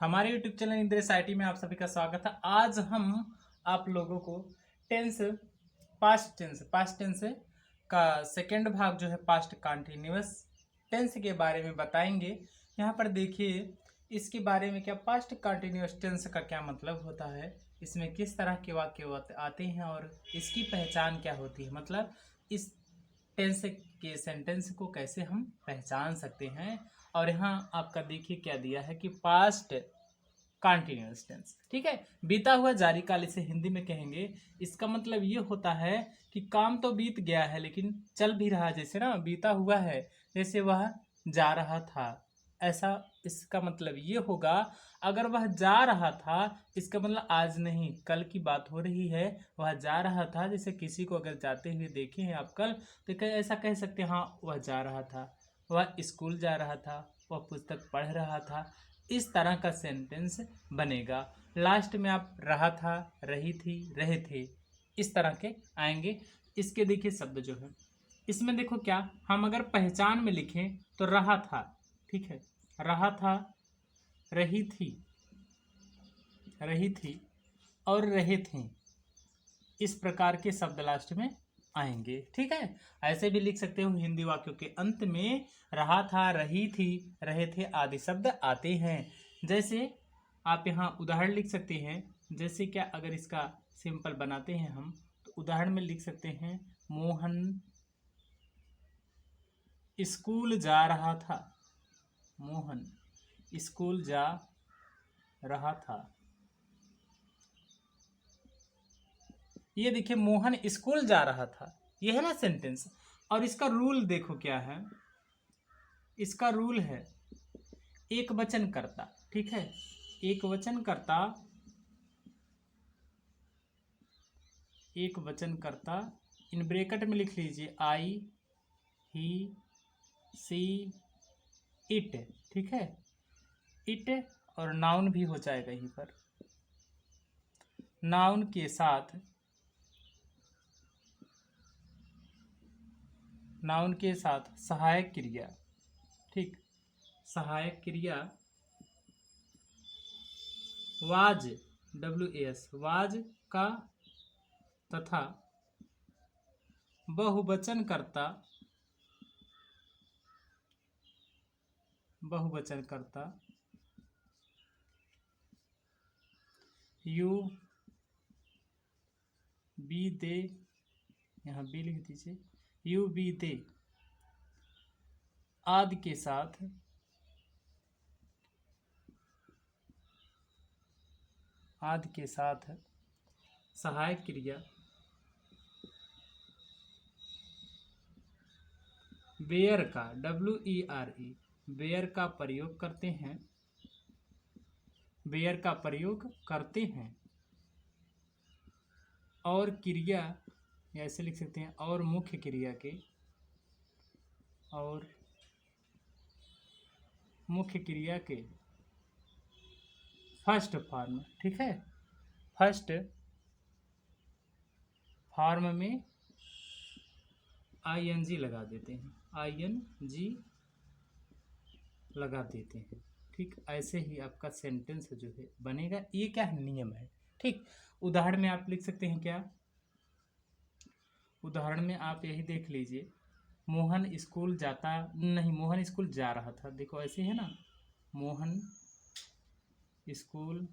हमारे YouTube channel Indresh IT में आप सभी का स्वागत है। आज हम आप लोगों को टेंस पास्ट टेंस का सेकेंड भाग जो है पास्ट कंटिन्यूअस टेंस के बारे में बताएंगे। यहाँ पर देखिए इसके बारे में क्या पास्ट कंटिन्यूअस टेंस का क्या मतलब होता है, इसमें किस तरह के वाक्य आते हैं और इसकी पहचान क्या होती है, मतलब इस टेंस के सेंटेंस को कैसे हम पहचान सकते हैं। और यहाँ आपका देखिए क्या दिया है कि पास्ट कंटिन्यूअस टेंस, ठीक है, बीता हुआ जारी काल इसे हिंदी में कहेंगे। इसका मतलब ये होता है कि काम तो बीत गया है लेकिन चल भी रहा, जैसे ना बीता हुआ है जैसे वह जा रहा था, ऐसा इसका मतलब ये होगा। अगर वह जा रहा था इसका मतलब आज नहीं कल की बात हो रही है। वह जा रहा था, जैसे किसी को अगर जाते हुए देखे हैं आप कल तो ऐसा कह सकते हैं, हाँ वह जा रहा था, वह स्कूल जा रहा था, वह पुस्तक पढ़ रहा था। इस तरह का सेंटेंस बनेगा। लास्ट में आप रहा था, रही थी, रहे थे, इस तरह के आएंगे। इसके देखिए शब्द जो है इसमें देखो क्या, हम अगर पहचान में लिखें तो रहा था, ठीक है, रहा था, रही थी और रहे थे, इस प्रकार के शब्द लास्ट में आएंगे, ठीक है। ऐसे भी लिख सकते हो हिंदी वाक्यों के अंत में रहा था, रही थी, रहे थे आदि शब्द आते हैं। जैसे आप यहाँ उदाहरण लिख सकते हैं, जैसे क्या अगर इसका सिंपल बनाते हैं हम तो उदाहरण में लिख सकते हैं, मोहन स्कूल जा रहा था, मोहन स्कूल जा रहा था। ये देखिए मोहन स्कूल जा रहा था, ये है ना सेंटेंस। और इसका रूल देखो क्या है, इसका रूल है एक वचन कर्ता, ठीक है, एक वचन कर्ता, एक वचन कर्ता, इन ब्रैकेट में लिख लीजिए आई, ही, सी, इट, ठीक है, इट और नाउन भी हो जाएगा यहीं पर। नाउन के साथ, नाउन के साथ सहायक क्रिया, ठीक, सहायक क्रिया वाज, WAS वाज का, तथा बहुवचन कर्ता, बहुवचन कर्ता यू, बी, दे, यहाँ बी लिख दीजिए, यू, बी, दे आदि के साथ सहायक क्रिया वेयर का, WERE वेयर का प्रयोग करते हैं, वेयर का प्रयोग करते हैं। और क्रिया या ऐसे लिख सकते हैं, और मुख्य क्रिया के, और मुख्य क्रिया के फर्स्ट फॉर्म, ठीक है, फर्स्ट फॉर्म में ING लगा देते हैं, ING लगा देते हैं, ठीक। ऐसे ही आपका सेंटेंस जो है बनेगा। ये क्या है, नियम है, ठीक। उदाहरण में आप लिख सकते हैं क्या, उदाहरण में आप यही देख लीजिए, मोहन स्कूल जाता नहीं, मोहन स्कूल जा रहा था, देखो ऐसे है ना, मोहन स्कूल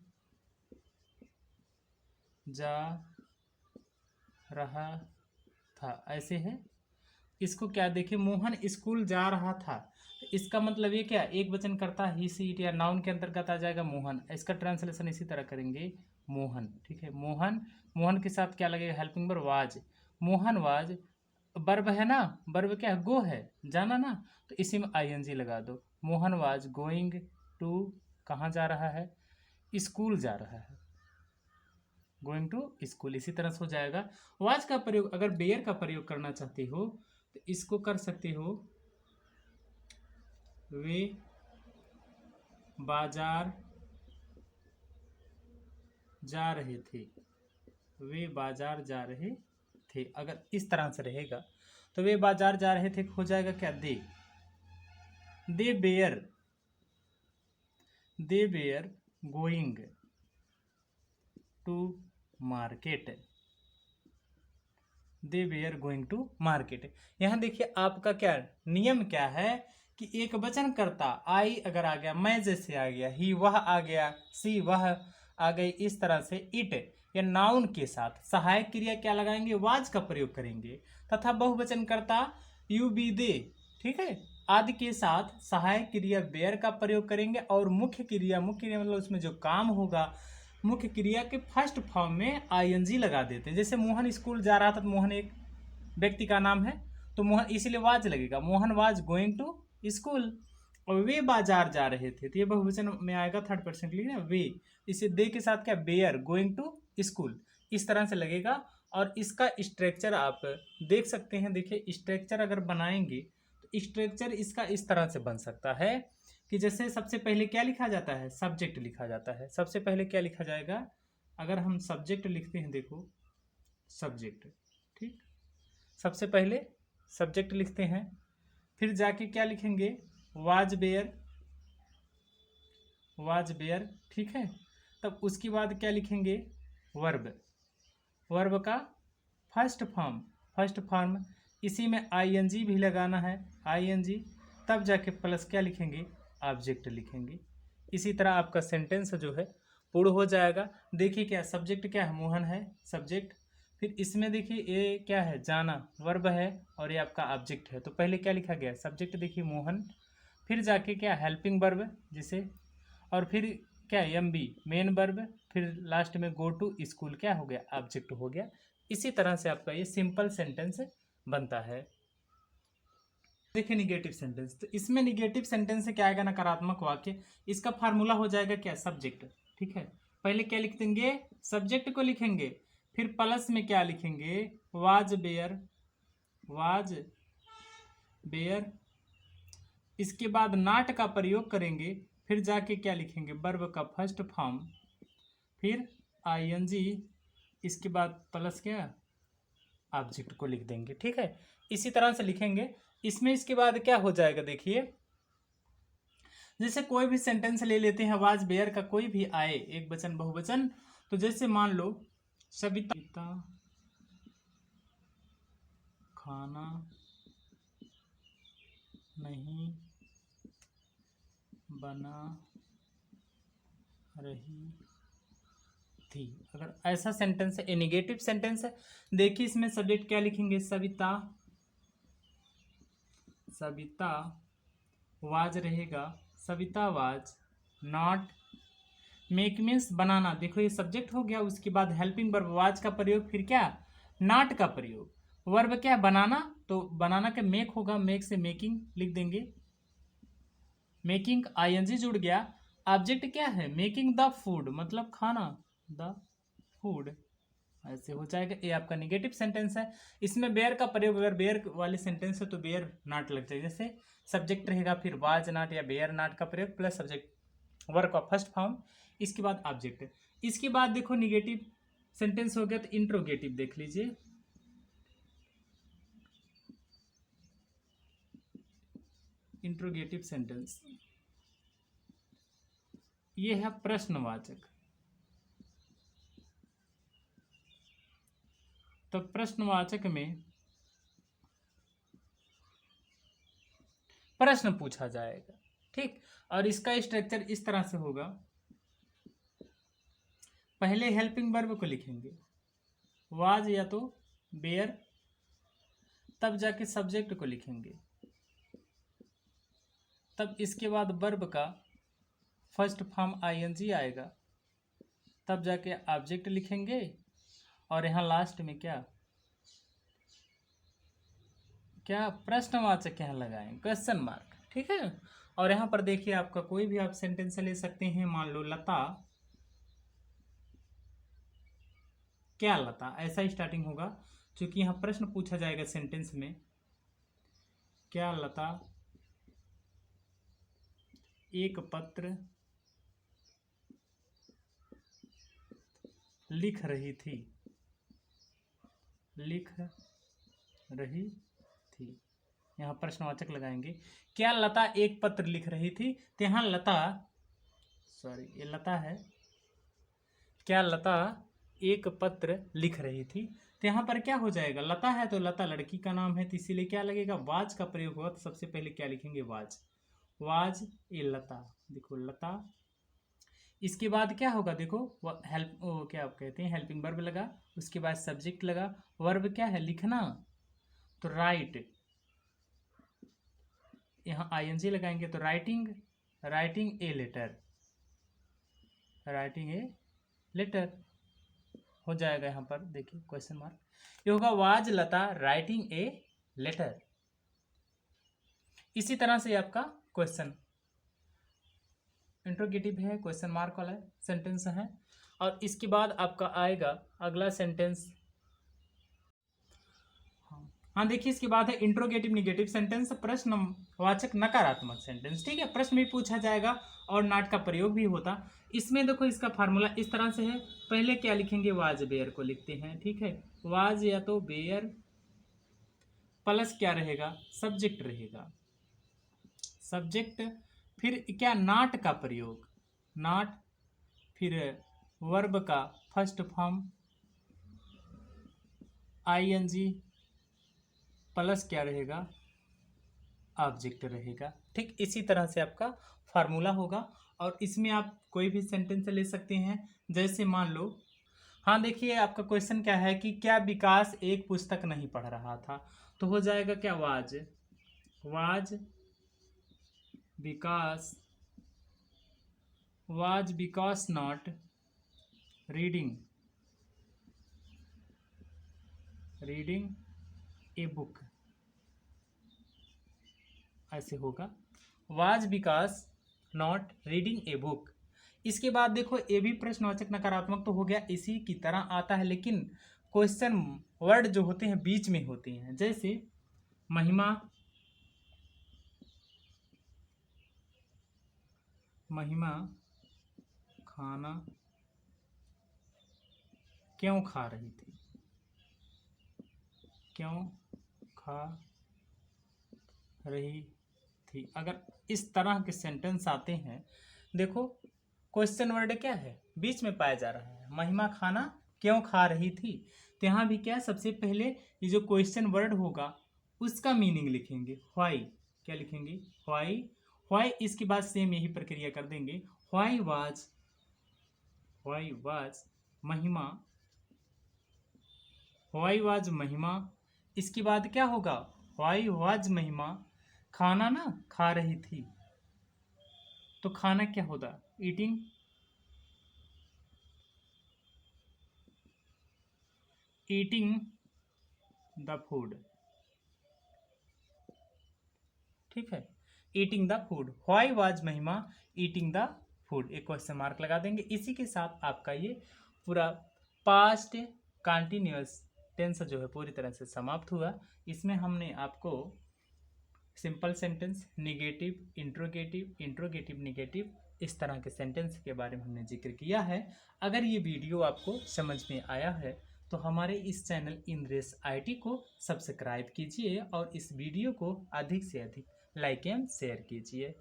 जा रहा था, ऐसे है। इसको क्या देखिए, मोहन स्कूल जा रहा था, तो इसका मतलब ये क्या, एक वचन करता ही, सी, इट या नाउन के अंतर्गत आ जाएगा मोहन। इसका ट्रांसलेशन इसी तरह करेंगे, मोहन, ठीक है, मोहन, मोहन के साथ क्या लगेगा, helping verb was, Mohan was, verb है ना, वर्ब क्या है, गो है, जाना ना, तो इसी में ING लगा दो। मोहन वाज गोइंग टू, कहाँ जा रहा है, स्कूल जा रहा है, गोइंग टू स्कूल, इसी तरह से हो जाएगा। वाज का प्रयोग अगर बेयर का प्रयोग करना चाहते हो तो इसको कर सकते हो, वे बाजार जा रहे थे, वे बाजार जा रहे थे। अगर इस तरह से रहेगा तो वे बाजार जा रहे थे हो जाएगा क्या, they were going to market, they were going to market. यहाँ देखिए आपका क्या नियम क्या है कि एक वचन करता आई अगर आ गया, मैं जैसे आ गया, ही वह आ गया, सी वह आ गई, इस तरह से इट या नाउन के साथ सहायक क्रिया क्या लगाएंगे, वाज का प्रयोग करेंगे, तथा बहुवचन करता यू बी दे, ठीक है, आदि के साथ सहायक क्रिया बेयर का प्रयोग करेंगे। और मुख्य क्रिया मतलब उसमें जो काम होगा, मुख्य क्रिया के फर्स्ट फॉर्म में आईएनजी लगा देते हैं। जैसे मोहन स्कूल जा रहा था तो मोहन एक व्यक्ति का नाम है, तो मोहन इसीलिए वाज लगेगा, Mohan was going to school. और वे बाजार जा रहे थे, तो ये बहुवचन में आएगा, थर्ड पर्सन के लिए ना, वे, इसे दे के साथ क्या, बेयर गोइंग टू स्कूल, इस तरह से लगेगा। और इसका स्ट्रक्चर आप देख सकते हैं। देखिए स्ट्रक्चर अगर बनाएंगे तो स्ट्रक्चर इसका इस तरह से बन सकता है कि जैसे सबसे पहले क्या लिखा जाता है, सब्जेक्ट लिखा जाता है। सबसे पहले क्या लिखा जाएगा, अगर हम सब्जेक्ट लिखते हैं, देखो सब्जेक्ट, ठीक, सबसे पहले सब्जेक्ट लिखते हैं, फिर जाके क्या लिखेंगे, वाज बेयर, ठीक है। तब उसके बाद क्या लिखेंगे, वर्ब, वर्ब का फर्स्ट फॉर्म, इसी में आईएनजी भी लगाना है, आईएनजी, तब जाके प्लस क्या लिखेंगे, ऑब्जेक्ट लिखेंगे। इसी तरह आपका सेंटेंस जो है पूर्ण हो जाएगा। देखिए क्या सब्जेक्ट क्या है, मोहन है सब्जेक्ट, फिर इसमें देखिए ये क्या है, जाना वर्ब है, और ये आपका ऑब्जेक्ट है। तो पहले क्या लिखा गया, सब्जेक्ट देखिए मोहन, फिर जाके क्या हेल्पिंग वर्ब जिसे, और फिर क्या एम बी मेन वर्ब, फिर लास्ट में गो टू स्कूल क्या हो गया, ऑब्जेक्ट हो गया। इसी तरह से आपका ये सिंपल सेंटेंस बनता है। देखिए निगेटिव सेंटेंस, तो इसमें निगेटिव सेंटेंस से क्या आएगा, नकारात्मक वाक्य। इसका फार्मूला हो जाएगा क्या, सब्जेक्ट, ठीक है। पहले क्या लिख देंगे, सब्जेक्ट को लिखेंगे, फिर प्लस में क्या लिखेंगे, वाज बेयर, इसके बाद नॉट का प्रयोग करेंगे, फिर जाके क्या लिखेंगे, वर्ब का फर्स्ट फॉर्म, फिर आईएनजी, इसके बाद प्लस क्या, ऑब्जेक्ट को लिख देंगे, ठीक है। इसी तरह से लिखेंगे। इसमें इसके बाद क्या हो जाएगा, देखिए जैसे कोई भी सेंटेंस ले लेते हैं, वाज बेयर का कोई भी आए, एक वचन बहुवचन, तो जैसे मान लो सविता खाना नहीं बना रही थी, अगर ऐसा सेंटेंस है, ए निगेटिव सेंटेंस है। देखिए इसमें सब्जेक्ट क्या लिखेंगे, सविता वाज रहेगा, Savita was not, make means बनाना, देखो ये सब्जेक्ट हो गया। उसके बाद हेल्पिंग वर्ब वाज का प्रयोग, फिर क्या, नॉट का प्रयोग, वर्ब क्या बनाना, तो बनाना के मेक होगा, मेक से मेकिंग लिख देंगे, मेकिंग आईएनजी जुड़ गया। ऑब्जेक्ट क्या है, मेकिंग द फूड, मतलब खाना, द फूड, ऐसे हो जाएगा। ये आपका निगेटिव सेंटेंस है। इसमें बेयर का प्रयोग, अगर बेयर वाले सेंटेंस है तो बेयर नॉट लग जाएगा, जैसे सब्जेक्ट रहेगा, फिर वाज नॉट या बेयर नॉट का प्रयोग प्लस सब्जेक्ट वर्ब का फर्स्ट फॉर्म, इसके बाद ऑब्जेक्ट। इसके बाद देखो निगेटिव सेंटेंस हो गया, तो इंट्रोगेटिव देख लीजिए, इंट्रोगेटिव सेंटेंस, ये है प्रश्नवाचक। तो प्रश्नवाचक में प्रश्न पूछा जाएगा, ठीक। और इसका स्ट्रक्चर इस तरह से होगा, पहले हेल्पिंग वर्ब को लिखेंगे, वाज या तो बेयर, तब जाके सब्जेक्ट को लिखेंगे, तब इसके बाद वर्ब का फर्स्ट फॉर्म आईएनजी आएगा, तब जाके ऑब्जेक्ट लिखेंगे, और यहाँ लास्ट में क्या प्रश्नवाचक यहाँ लगाएं, क्वेश्चन मार्क, ठीक है। और यहाँ पर देखिए आपका कोई भी आप सेंटेंस ले सकते हैं, मान लो लता, क्या लता, ऐसा स्टार्टिंग होगा, क्योंकि यहाँ प्रश्न पूछा जाएगा सेंटेंस में, क्या लता एक पत्र लिख रही थी, यहाँ प्रश्नवाचक लगाएंगे। क्या लता एक पत्र लिख रही थी, तो यहाँ लता सॉरी ये लता है, क्या लता एक पत्र लिख रही थी। तो यहाँ पर क्या हो जाएगा, लता है तो लता लड़की का नाम है, तो इसीलिए क्या लगेगा, वाज का प्रयोग होगा। तो सबसे पहले क्या लिखेंगे, वाज, वाज ए लता, देखो लता। इसके बाद क्या होगा, देखो हेल्प, वो क्या आप कहते हैं, हेल्पिंग वर्ब लगा, उसके बाद सब्जेक्ट लगा, वर्ब क्या है, लिखना, तो राइट, यहाँ आईएनजी लगाएंगे, तो writing, writing a letter, writing a letter हो जाएगा। यहाँ पर देखिए क्वेश्चन मार्क, ये होगा was Lata writing a letter. इसी तरह से आपका क्वेश्चन इंट्रोगेटिव है, क्वेश्चन मार्क वाला सेंटेंस है। और इसके बाद आपका आएगा अगला सेंटेंस, हाँ देखिए इसके बाद है इंट्रोगेटिव निगेटिव सेंटेंस, प्रश्नवाचक नकारात्मक सेंटेंस। ठीक है, प्रश्न भी पूछा जाएगा और नाट का प्रयोग भी होता। इसमें देखो इसका फार्मूला इस तरह से है, पहले क्या लिखेंगे, वाज बेयर को लिखते हैं। ठीक है, वाज या तो बेयर प्लस क्या रहेगा, सब्जेक्ट रहेगा, सब्जेक्ट, फिर क्या, नाट का प्रयोग, नाट, फिर वर्ब का फर्स्ट फॉर्म आईएनजी प्लस क्या रहेगा, ऑब्जेक्ट रहेगा। ठीक इसी तरह से आपका फार्मूला होगा। और इसमें आप कोई भी सेंटेंस ले सकते हैं, जैसे मान लो, हाँ देखिए आपका क्वेश्चन क्या है कि क्या विकास एक पुस्तक नहीं पढ़ रहा था, तो हो जाएगा क्या, was, was Vikas, was Vikas not reading, reading a book, ऐसे होगा, was Vikas not reading a book. इसके बाद देखो ये भी प्रश्नवाचक नकारात्मक तो हो गया, इसी की तरह आता है, लेकिन क्वेश्चन वर्ड जो होते हैं बीच में होते हैं, जैसे महिमा, महिमा खाना क्यों खा रही थी, क्यों खा रही थी। अगर इस तरह के सेंटेंस आते हैं, देखो क्वेश्चन वर्ड क्या है, बीच में पाया जा रहा है, महिमा खाना क्यों खा रही थी। तो यहाँ भी क्या, सबसे पहले ये जो क्वेश्चन वर्ड होगा उसका मीनिंग लिखेंगे, व्हाई, क्या लिखेंगे, व्हाई, व्हाई। इसके बाद सेम यही प्रक्रिया कर देंगे, व्हाई वाज महिमा, व्हाई वाज महिमा। इसके बाद क्या होगा, व्हाई वाज महिमा खाना ना खा रही थी, तो खाना क्या होता, ईटिंग, ईटिंग द फूड। ठीक है, eating the food, why was महिमा ईटिंग द फूड, एक क्वेश्चन मार्क लगा देंगे। इसी के साथ आपका ये पूरा पास्ट कंटिन्यूअस टेंस जो है पूरी तरह से समाप्त हुआ। इसमें हमने आपको simple sentence, negative, interrogative, interrogative negative, इस तरह के सेंटेंस के बारे में हमने जिक्र किया है। अगर ये वीडियो आपको समझ में आया है तो हमारे इस चैनल इंद्रेश IT को सब्सक्राइब कीजिए और इस वीडियो को अधिक से अधिक लाइक एवं शेयर कीजिए।